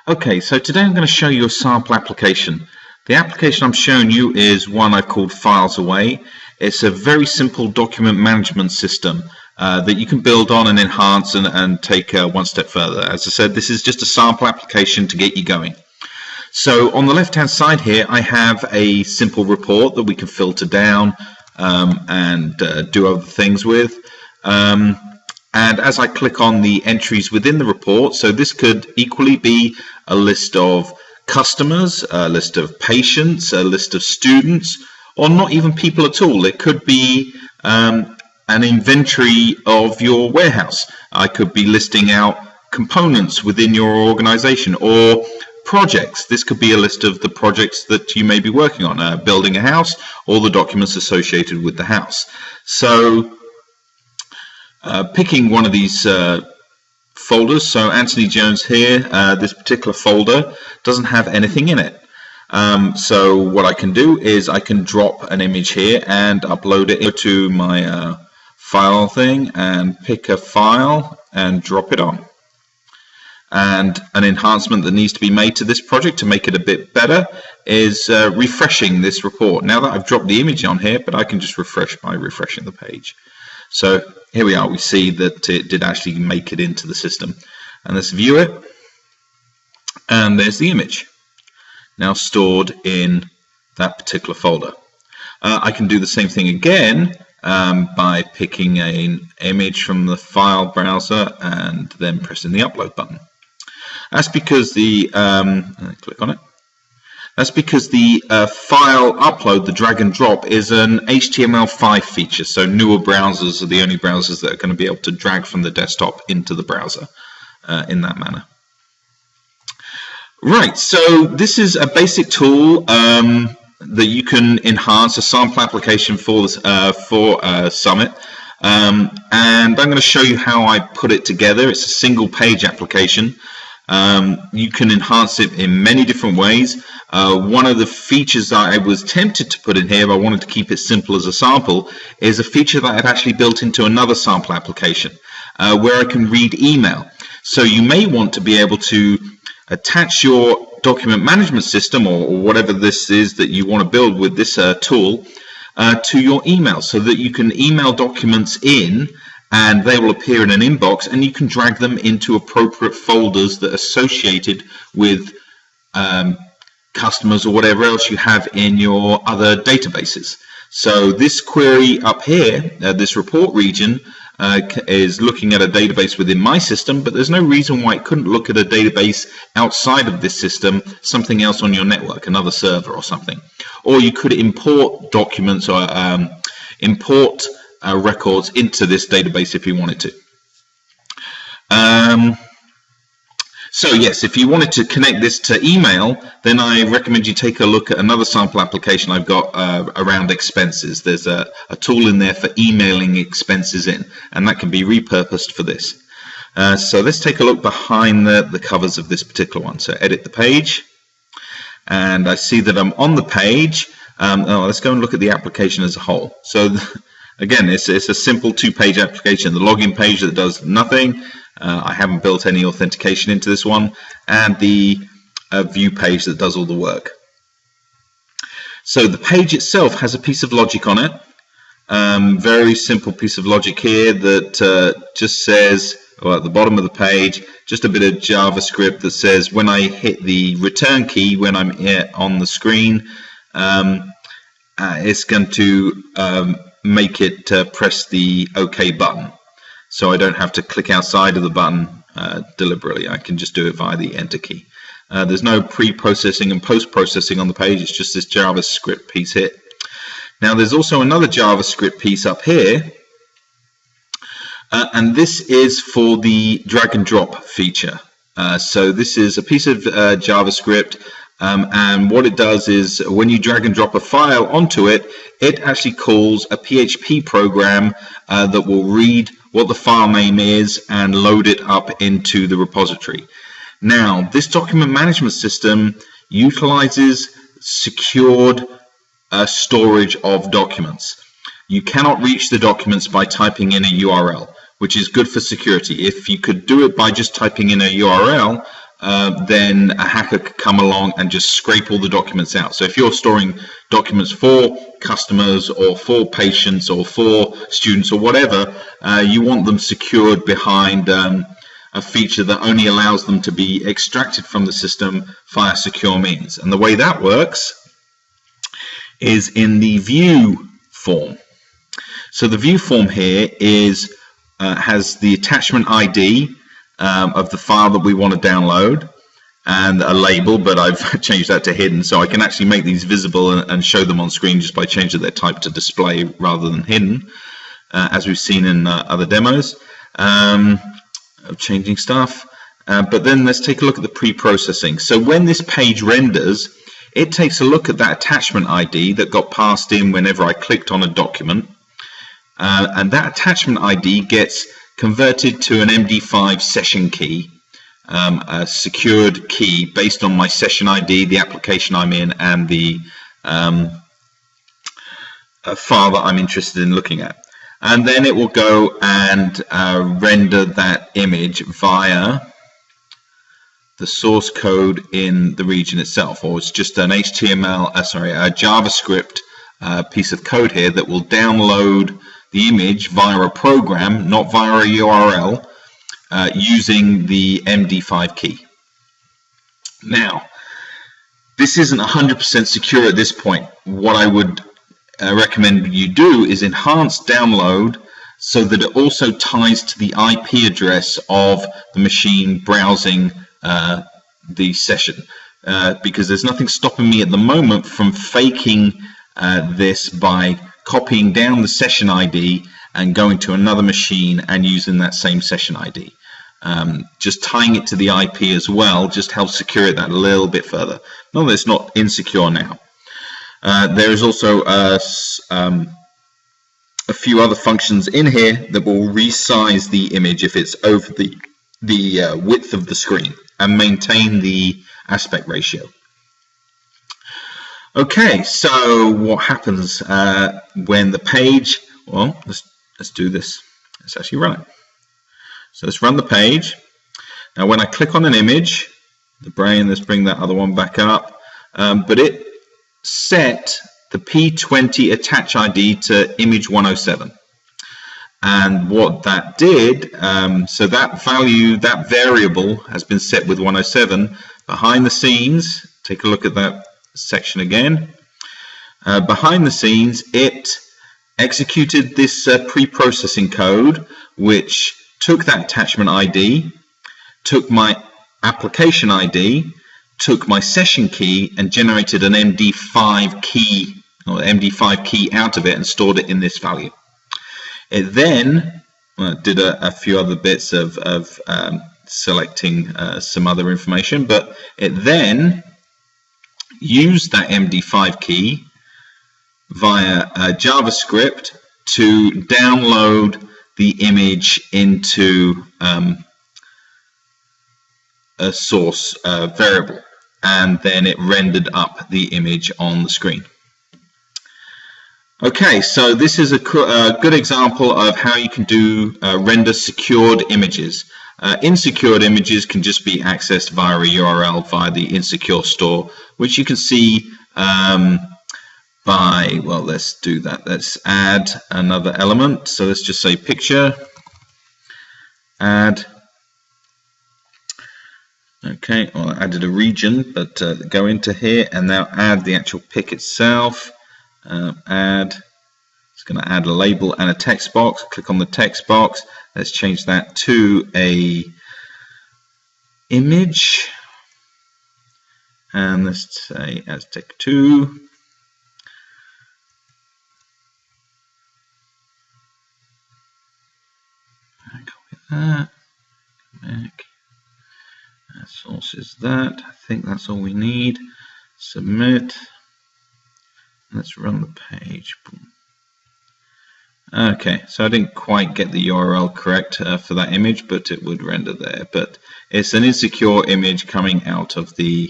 Okay, so today I'm going to show you a sample application. The application I'm showing you is one I've called FilesAway. It's a very simple document management system that you can build on and enhance and take one step further. As I said, this is just a sample application to get you going. So on the left-hand side here, I have a simple report that we can filter down and do other things with. And as I click on the entries within the report, so this could equally be a list of customers, a list of patients, a list of students, or not even people at all. It could be an inventory of your warehouse. I could be listing out components within your organization, or projects. This could be a list of the projects that you may be working on, building a house, or the documents associated with the house. So picking one of these folders, so Anthony Jones here, this particular folder doesn't have anything in it. So what I can do is I can drop an image here and upload it to my file thing and pick a file and drop it on. And an enhancement that needs to be made to this project to make it a bit better is refreshing this report. Now that I've dropped the image on here, but I can just refresh by refreshing the page. So here we are, we see that it did actually make it into the system. And let's view it. And there's the image, now stored in that particular folder. I can do the same thing again by picking an image from the file browser and then pressing the upload button. That's because the, click on it. That's because the file upload, the drag and drop, is an HTML5 feature, so newer browsers are the only browsers that are going to be able to drag from the desktop into the browser in that manner. Right, so this is a basic tool that you can enhance a sample application for Summit. And I'm going to show you how I put it together. It's a single page application. You can enhance it in many different ways. One of the features that I was tempted to put in here, but I wanted to keep it simple as a sample, is a feature that I've actually built into another sample application where I can read email. So you may want to be able to attach your document management system or whatever this is that you want to build with this tool to your email, so that you can email documents in and they will appear in an inbox, and you can drag them into appropriate folders that are associated with customers or whatever else you have in your other databases. So this query up here, this report region, is looking at a database within my system, but there's no reason why it couldn't look at a database outside of this system, something else on your network, another server or something. Or you could import documents or import records into this database if you wanted to. So yes, if you wanted to connect this to email, then I recommend you take a look at another sample application I've got around expenses. There's a tool in there for emailing expenses in, and that can be repurposed for this. So let's take a look behind the covers of this particular one. So edit the page, and I see that I'm on the page. Let's go and look at the application as a whole. So again, it's a simple two-page application. The login page that does nothing. I haven't built any authentication into this one, and the view page that does all the work. So the page itself has a piece of logic on it. Very simple piece of logic here that just says, well, at the bottom of the page, just a bit of JavaScript that says when I hit the return key when I'm here on the screen, it's going to make it press the OK button. So I don't have to click outside of the button deliberately. I can just do it via the Enter key. There's no pre-processing and post-processing on the page. It's just this JavaScript piece here. Now there's also another JavaScript piece up here, and this is for the drag and drop feature. So this is a piece of JavaScript, and what it does is when you drag and drop a file onto it, it actually calls a PHP program that will read what the file name is and load it up into the repository. Now, this document management system utilizes secured storage of documents. You cannot reach the documents by typing in a URL, which is good for security. If you could do it by just typing in a URL, then a hacker could come along and just scrape all the documents out. So if you're storing documents for customers or for patients or for students or whatever, you want them secured behind a feature that only allows them to be extracted from the system via secure means. And the way that works is in the view form. So the view form here is has the attachment ID of the file that we want to download and a label, but I've changed that to hidden, so I can actually make these visible and show them on screen just by changing their type to display rather than hidden, as we've seen in other demos of changing stuff. But then let's take a look at the pre-processing. So when this page renders, it takes a look at that attachment ID that got passed in whenever I clicked on a document, and that attachment ID gets converted to an MD5 session key, a secured key based on my session ID, the application I'm in, and the file that I'm interested in looking at. And then it will go and render that image via the source code in the region itself, or it's just an HTML, a JavaScript piece of code here that will download the image via a program, not via a URL, using the MD5 key. Now, this isn't 100% secure at this point. What I would recommend you do is enhance download so that it also ties to the IP address of the machine browsing the session, because there's nothing stopping me at the moment from faking this by copying down the session ID and going to another machine and using that same session ID. Just tying it to the IP as well just helps secure it that a little bit further. No, it's not insecure now. There is also a few other functions in here that will resize the image if it's over the width of the screen and maintain the aspect ratio. Okay, so what happens when the page, well, let's do this. Let's actually run it. So let's run the page. Now when I click on an image, the brain, let's bring that other one back up, but it set the P20 attach ID to image 107. And what that did, so that value, that variable has been set with 107. Behind the scenes, take a look at that section again. Behind the scenes, it executed this pre-processing code, which took that attachment ID, took my application ID, took my session key, and generated an MD5 key, or MD5 key out of it, and stored it in this value. It then did a few other bits of selecting some other information, but it then used that MD5 key via JavaScript to download the image into a source variable, and then it rendered up the image on the screen. Okay, so this is a good example of how you can do render secured images. Insecured images can just be accessed via a URL via the insecure store, which you can see by, well, let's do that. Let's add another element. So let's just say picture, add. Okay, well, I added a region, but go into here and now add the actual pic itself. Add. It's going to add a label and a text box. Click on the text box. Let's change that to a image, and let's say Aztec 2. Copy that. Back. Source is that. I think that's all we need. Submit. Let's run the page. Boom. Okay, so I didn't quite get the URL correct for that image, but it would render there. But it's an insecure image coming out of the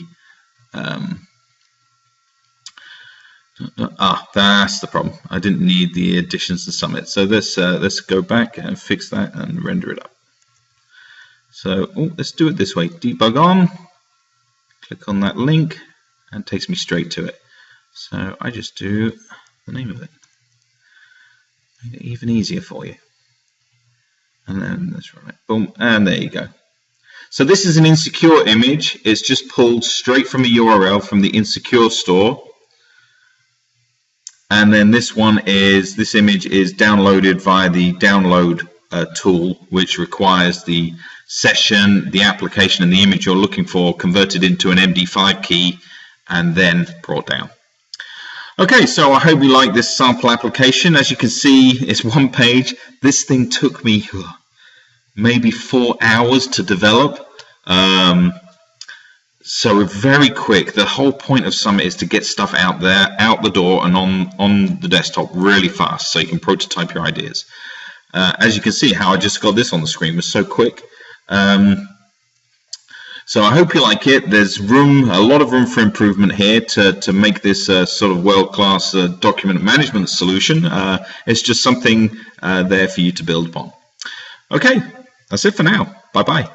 that's the problem. I didn't need the additions and summits. So let's go back and fix that and render it up. So let's do it this way. Debug on, click on that link, and it takes me straight to it. So I just do the name of it. Make it even easier for you. And then let's run it. Boom, and there you go. So this is an insecure image. It's just pulled straight from a URL from the insecure store. And then this image is downloaded via the download tool, which requires the session, the application, and the image you're looking for converted into an MD5 key and then brought down. Okay, so I hope you like this sample application. As you can see, it's one page. This thing took me maybe 4 hours to develop. So very quick. The whole point of Summit is to get stuff out there, out the door, and on the desktop really fast, so you can prototype your ideas. As you can see, how I just got this on the screen was so quick. So I hope you like it. There's a lot of room for improvement here to make this sort of world-class document management solution. It's just something there for you to build upon. Okay, that's it for now. Bye-bye.